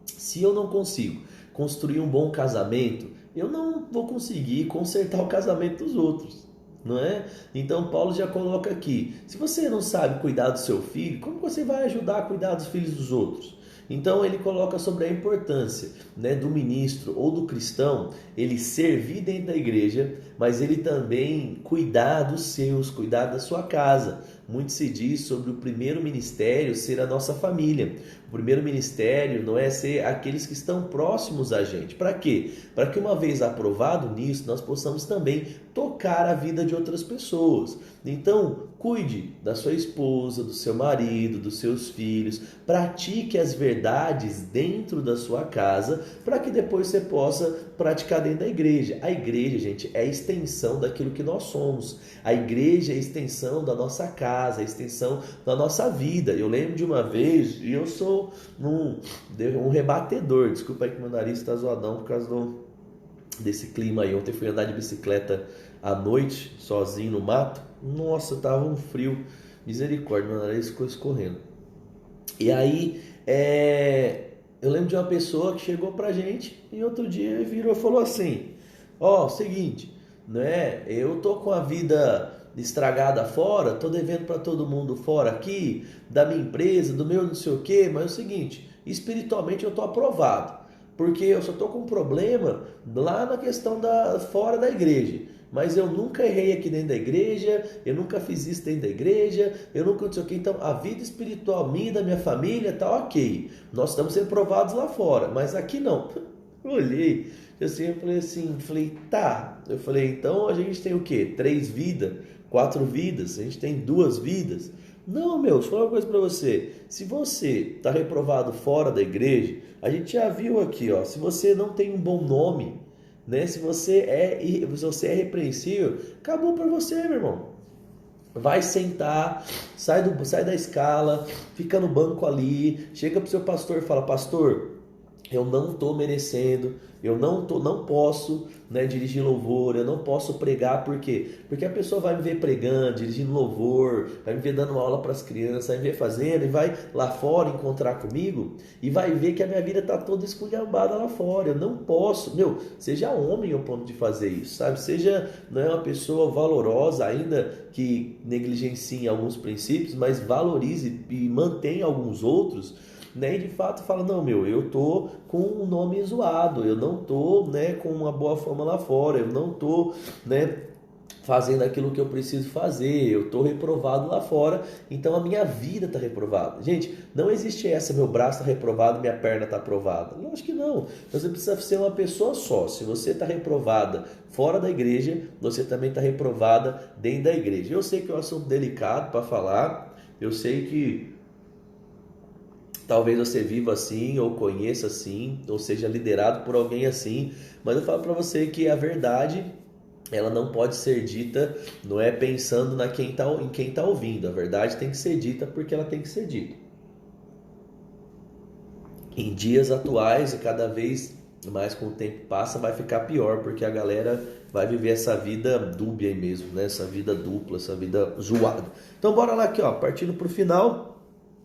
Se eu não consigo construir um bom casamento, eu não vou conseguir consertar o casamento dos outros, não é? Então Paulo já coloca aqui: se você não sabe cuidar do seu filho, como você vai ajudar a cuidar dos filhos dos outros? Então ele coloca sobre a importância, né, do ministro ou do cristão, ele servir dentro da igreja, mas ele também cuidar dos seus, cuidar da sua casa. Muito se diz sobre o primeiro ministério ser a nossa família. O primeiro ministério não é ser aqueles que estão próximos a gente. Para quê? Para que uma vez aprovado nisso, nós possamos também tocar a vida de outras pessoas. Então, cuide da sua esposa, do seu marido, dos seus filhos. Pratique as verdades dentro da sua casa, para que depois você possa praticar dentro da igreja. A igreja, gente, é a extensão daquilo que nós somos. A igreja é a extensão da nossa casa, a extensão da nossa vida. Eu lembro de uma vez, e eu sou um rebatedor, desculpa aí que meu nariz está zoadão por causa desse clima aí. Ontem fui andar de bicicleta à noite, sozinho no mato. Nossa, tava um frio, misericórdia, meu nariz ficou escorrendo. E aí, eu lembro de uma pessoa que chegou pra gente e outro dia virou e falou assim: seguinte, né? Eu tô com a vida estragada fora, tô devendo para todo mundo fora aqui, da minha empresa, do meu não sei o que, mas é o seguinte, espiritualmente eu tô aprovado, porque eu só tô com um problema lá na questão fora da igreja. Mas eu nunca errei aqui dentro da igreja, eu nunca fiz isso dentro da igreja, eu nunca não sei o que. Então a vida espiritual minha e da minha família tá ok. Nós estamos sendo provados lá fora, mas aqui não. Eu olhei assim, eu falei, tá. Eu falei, então a gente tem o quê? 3 vidas, 4 vidas, a gente tem 2 vidas. Não, meu, deixa eu falar uma coisa pra você. Se você tá reprovado fora da igreja, a gente já viu aqui, se você não tem um bom nome, né? Se você é repreensível, acabou para você, meu irmão. Vai sentar, sai da escala, fica no banco ali, chega pro seu pastor e fala: pastor, eu não estou merecendo, não posso, né, dirigir louvor, eu não posso pregar, por quê? Porque a pessoa vai me ver pregando, dirigindo louvor, vai me ver dando aula para as crianças, vai me ver fazendo, e vai lá fora encontrar comigo, e vai ver que a minha vida está toda esculhambada lá fora, eu não posso, seja homem ao ponto de fazer isso, sabe? Seja, não é uma pessoa valorosa, ainda que negligencie alguns princípios, mas valorize e mantenha alguns outros, né? E de fato fala: não, eu tô com um nome zoado, eu não tô, né, com uma boa fama lá fora, eu não tô, né, fazendo aquilo que eu preciso fazer, eu tô reprovado lá fora, então a minha vida tá reprovada. Gente, não existe essa: meu braço tá reprovado, minha perna tá aprovada. Lógico que não. Você precisa ser uma pessoa só. Se você tá reprovada fora da igreja, você também tá reprovada dentro da igreja. Eu sei que é um assunto delicado para falar, eu sei que talvez você viva assim, ou conheça assim, ou seja liderado por alguém assim, mas eu falo para você que a verdade, ela não pode ser dita, não é pensando em quem está ouvindo. A verdade tem que ser dita porque ela tem que ser dita. Em dias atuais, e cada vez mais com o tempo passa, vai ficar pior, porque a galera vai viver essa vida dúbia aí mesmo, né? Essa vida dupla, essa vida zoada. Então bora lá aqui, ó, partindo para o final.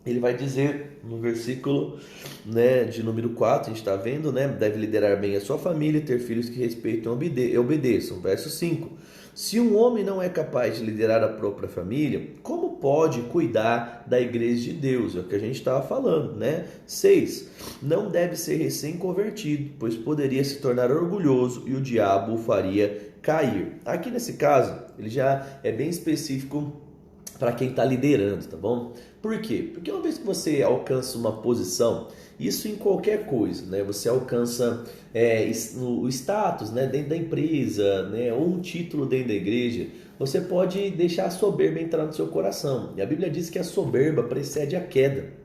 Ele vai dizer no versículo, né, de número 4, a gente está vendo, né, deve liderar bem a sua família e ter filhos que respeitam e obedeçam. Verso 5, se um homem não é capaz de liderar a própria família, como pode cuidar da igreja de Deus? É o que a gente estava falando, né? 6, não deve ser recém-convertido, pois poderia se tornar orgulhoso e o diabo o faria cair. Aqui nesse caso, ele já é bem específico para quem está liderando, tá bom? Por quê? Porque uma vez que você alcança uma posição, isso em qualquer coisa, né? Você alcança o status, né, dentro da empresa, né, ou um título dentro da igreja, você pode deixar a soberba entrar no seu coração. E a Bíblia diz que a soberba precede a queda.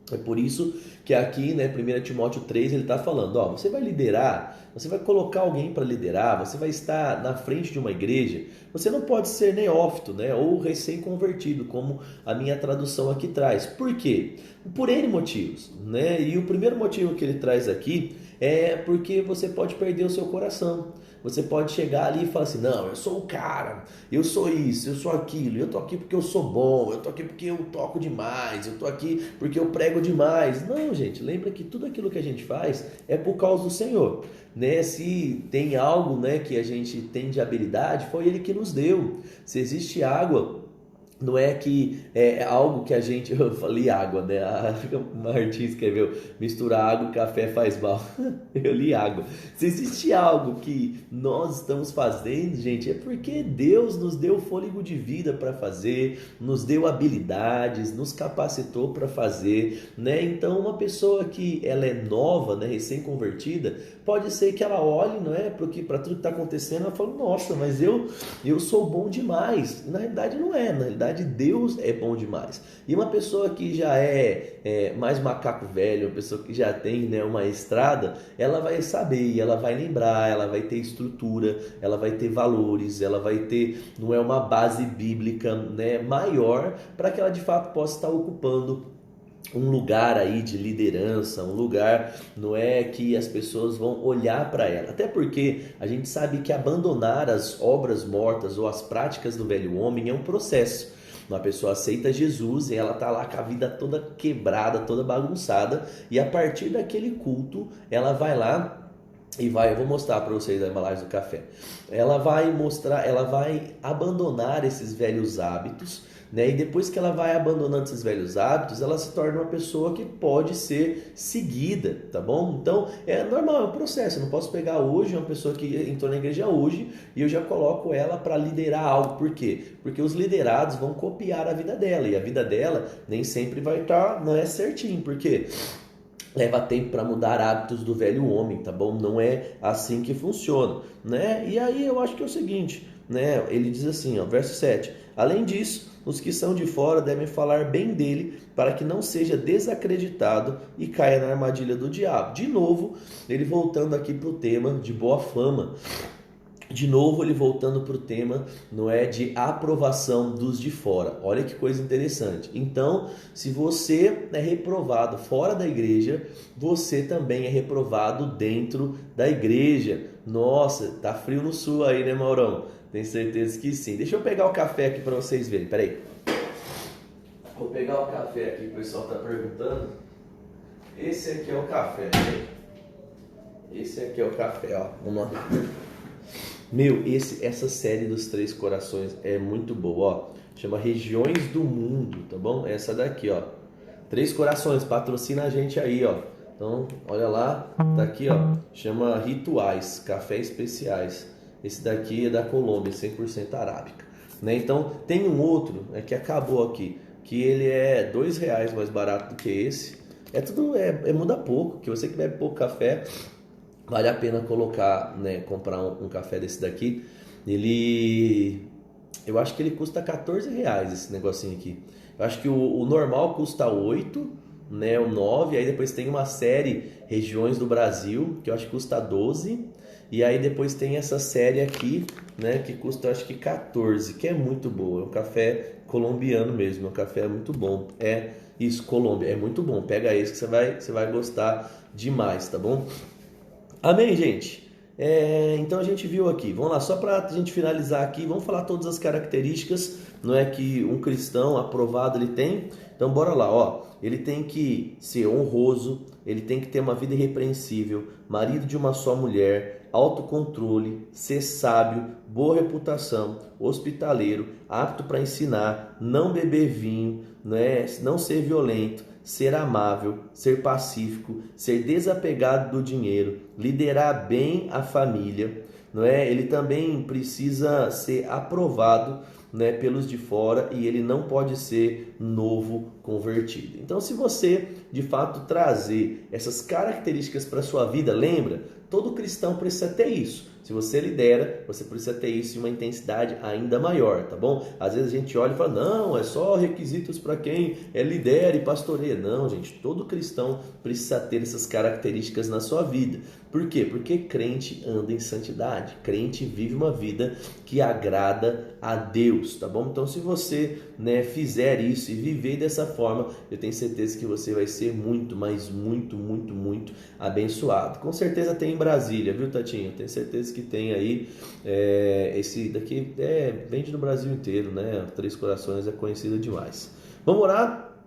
É por isso que aqui, né, 1 Timóteo 3, ele está falando: ó, você vai liderar, você vai colocar alguém para liderar, você vai estar na frente de uma igreja, você não pode ser neófito, né, ou recém-convertido, como a minha tradução aqui traz. Por quê? Por N motivos, né? E o primeiro motivo que ele traz aqui é porque você pode perder o seu coração. Você pode chegar ali e falar assim: não, eu sou o cara, eu sou isso, eu sou aquilo, eu tô aqui porque eu sou bom, eu tô aqui porque eu toco demais, eu tô aqui porque eu prego demais. Não, gente, lembra que tudo aquilo que a gente faz é por causa do Senhor, né? Se tem algo, né, que a gente tem de habilidade, foi Ele que nos deu. Se existe água, não é que é algo que a gente... Eu falei água, né? A Martim escreveu: misturar água e café faz mal. Eu li água. Se existe algo que nós estamos fazendo, gente, é porque Deus nos deu fôlego de vida para fazer, nos deu habilidades, nos capacitou para fazer, né? Então, uma pessoa que ela é nova, né, recém-convertida, pode ser que ela olhe, não é, para tudo que está acontecendo, ela fala: nossa, mas eu sou bom demais. Na realidade não é, na realidade Deus é bom demais. E uma pessoa que já é mais macaco velho, uma pessoa que já tem, né, uma estrada, ela vai saber, ela vai lembrar, ela vai ter estrutura, ela vai ter valores, ela vai ter, não é, uma base bíblica, né, maior, para que ela de fato possa estar ocupando um lugar aí de liderança, um lugar, não é, que as pessoas vão olhar para ela. Até porque a gente sabe que abandonar as obras mortas ou as práticas do velho homem é um processo. Uma pessoa aceita Jesus e ela tá lá com a vida toda quebrada, toda bagunçada, e a partir daquele culto, ela vai lá e vai, eu vou mostrar para vocês a embalagem do café. Ela vai abandonar esses velhos hábitos, né? E depois que ela vai abandonando esses velhos hábitos, ela se torna uma pessoa que pode ser seguida, tá bom? Então é normal, é um processo. Eu não posso pegar hoje uma pessoa que entrou na igreja hoje e eu já coloco ela para liderar algo. Por quê? Porque os liderados vão copiar a vida dela, e a vida dela nem sempre vai estar, não é certinho, porque leva tempo para mudar hábitos do velho homem, tá bom? Não é assim que funciona, né? E aí eu acho que é o seguinte: né? Ele diz assim, ó, verso 7: além disso, os que são de fora devem falar bem dele, para que não seja desacreditado e caia na armadilha do diabo. De novo, ele voltando aqui para o tema de boa fama. De novo, ele voltando para o tema, não é, de aprovação dos de fora. Olha que coisa interessante. Então, se você é reprovado fora da igreja, você também é reprovado dentro da igreja. Nossa, tá frio no sul aí, né, Maurão? Tenho certeza que sim. Deixa eu pegar o café aqui para vocês verem. Peraí. Vou pegar o café aqui, o pessoal tá perguntando. Esse aqui é o café. Esse aqui é o café, ó. Vamos lá. Meu, essa série dos Três Corações é muito boa, ó. Chama Regiões do Mundo, tá bom? Essa daqui, ó. Três Corações, patrocina a gente aí, ó. Então, olha lá, tá aqui, ó. Chama Rituais, Café Especiais. Esse daqui é da Colômbia, 100% arábica, né? Então, tem um outro, né, que acabou aqui, que ele é R$2 mais barato do que esse. É tudo, muda pouco, que você que bebe pouco café, vale a pena colocar, né, comprar um café desse daqui. Eu acho que ele custa R$14 esse negocinho aqui. Eu acho que o normal custa 8, né, o 9, aí depois tem uma série Regiões do Brasil, que eu acho que custa 12, e aí depois tem essa série aqui, né, que custa, eu acho que 14, que é muito boa. É um café colombiano mesmo, é um café muito bom. É isso, Colômbia, é muito bom. Pega esse que você vai gostar demais, tá bom? Amém, gente? Então a gente viu aqui, vamos lá, só para a gente finalizar aqui, vamos falar todas as características, não é, que um cristão aprovado ele tem. Então bora lá, ó. Ele tem que ser honroso, ele tem que ter uma vida irrepreensível, marido de uma só mulher, autocontrole, ser sábio, boa reputação, hospitaleiro, apto para ensinar, não beber vinho, né? Não ser violento, ser amável, ser pacífico, ser desapegado do dinheiro, liderar bem a família, não é? Ele também precisa ser aprovado, né, pelos de fora, e ele não pode ser novo convertido. Então, se você de fato trazer essas características para a sua vida, lembra, todo cristão precisa ter isso. Se você lidera, você precisa ter isso em uma intensidade ainda maior, tá bom? Às vezes a gente olha e fala, não, é só requisitos para quem lidera e pastoreia. Não, gente, todo cristão precisa ter essas características na sua vida. Por quê? Porque crente anda em santidade, crente vive uma vida que agrada a Deus, tá bom? Então, se você, né, fizer isso e viver dessa forma, eu tenho certeza que você vai ser muito, mas muito, muito, muito abençoado. Com certeza tem em Brasília, viu, Tatinho? Tenho certeza que tem aí. Esse daqui vende no Brasil inteiro, né? Três Corações é conhecido demais. Vamos orar?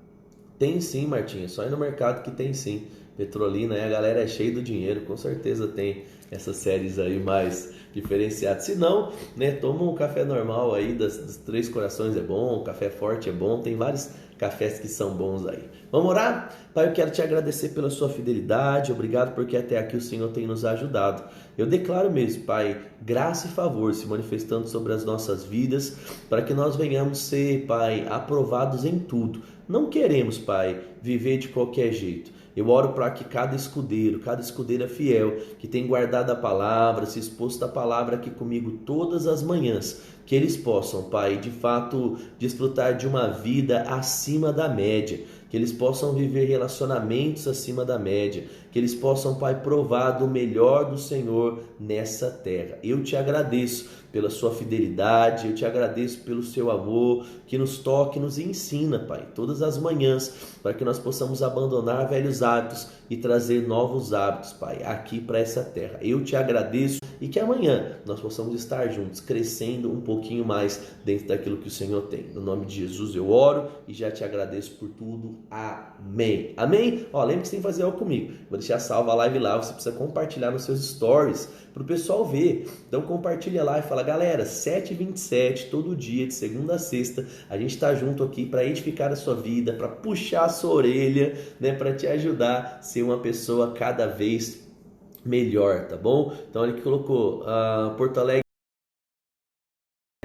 Tem sim, Martinha, só ir no mercado que tem sim. Petrolina, a galera é cheia do dinheiro, com certeza tem essas séries aí mais diferenciadas. Se não, né, toma um café normal aí dos Três Corações, é bom, café forte é bom, tem vários cafés que são bons aí. Vamos orar? Pai, eu quero te agradecer pela sua fidelidade, obrigado porque até aqui o Senhor tem nos ajudado. Eu declaro mesmo, Pai, graça e favor se manifestando sobre as nossas vidas, para que nós venhamos ser, Pai, aprovados em tudo. Não queremos, Pai, viver de qualquer jeito. Eu oro para que cada escudeira fiel, que tem guardado a palavra, se exposto à palavra aqui comigo todas as manhãs, que eles possam, Pai, de fato, desfrutar de uma vida acima da média, que eles possam viver relacionamentos acima da média, que eles possam, Pai, provar do melhor do Senhor nessa terra. Eu te agradeço pela sua fidelidade, eu te agradeço pelo seu amor, que nos toque, nos ensina, Pai, todas as manhãs, para que nós possamos abandonar velhos hábitos e trazer novos hábitos, Pai, aqui para essa terra. Eu te agradeço e que amanhã nós possamos estar juntos, crescendo um pouquinho mais dentro daquilo que o Senhor tem. No nome de Jesus eu oro e já te agradeço por tudo. Amém. Amém? Ó, lembre que você tem que fazer algo comigo. Vou deixar salva a live lá, você precisa compartilhar nos seus stories para o pessoal ver. Então compartilha lá e fala, galera, 7h27, todo dia, de segunda a sexta, a gente está junto aqui para edificar a sua vida, para puxar a sua orelha, né, para te ajudar a ser uma pessoa cada vez melhor, tá bom? Então ele colocou Porto Alegre.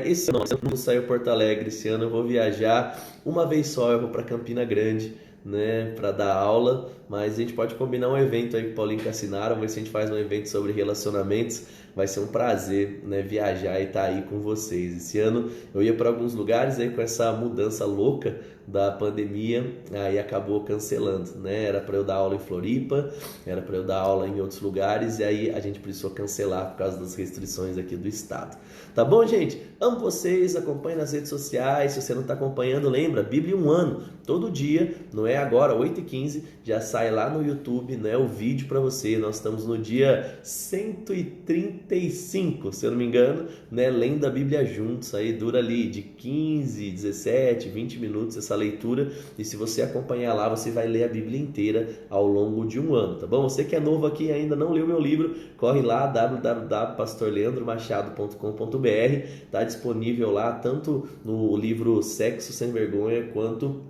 Esse ano não saiu Porto Alegre, esse ano eu vou viajar uma vez só, eu vou para Campina Grande, né, para dar aula, mas a gente pode combinar um evento aí com o Paulinho Cassinaro, ver se a gente faz um evento sobre relacionamentos. Vai ser um prazer, né, viajar e estar aí com vocês. Esse ano eu ia para alguns lugares aí com essa mudança louca da pandemia, aí acabou cancelando, né? Era para eu dar aula em Floripa, era para eu dar aula em outros lugares e aí a gente precisou cancelar por causa das restrições aqui do estado. Tá bom, gente? Amo vocês, acompanhe nas redes sociais. Se você não está acompanhando, lembra, Bíblia 1 ano, todo dia, não é agora, 8h15, já sai lá no YouTube, né, o vídeo para você. Nós estamos no dia 135, se eu não me engano, né, lendo a Bíblia juntos, aí dura ali de 15, 17, 20 minutos essa leitura, e se você acompanhar lá, você vai ler a Bíblia inteira ao longo de um ano, tá bom? Você que é novo aqui e ainda não leu meu livro, corre lá, www.pastorleandromachado.com.br, tá disponível lá tanto no livro Sexo Sem Vergonha, quanto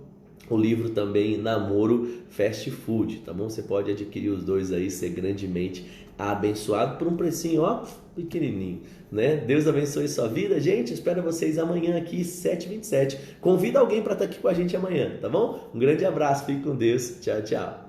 o livro também Namoro Fast Food, tá bom? Você pode adquirir os dois aí, ser grandemente abençoado por um precinho, ó, pequenininho, né? Deus abençoe sua vida, gente. Espero vocês amanhã aqui, 7h27. Convida alguém para estar aqui com a gente amanhã, tá bom? Um grande abraço, fique com Deus. Tchau, tchau.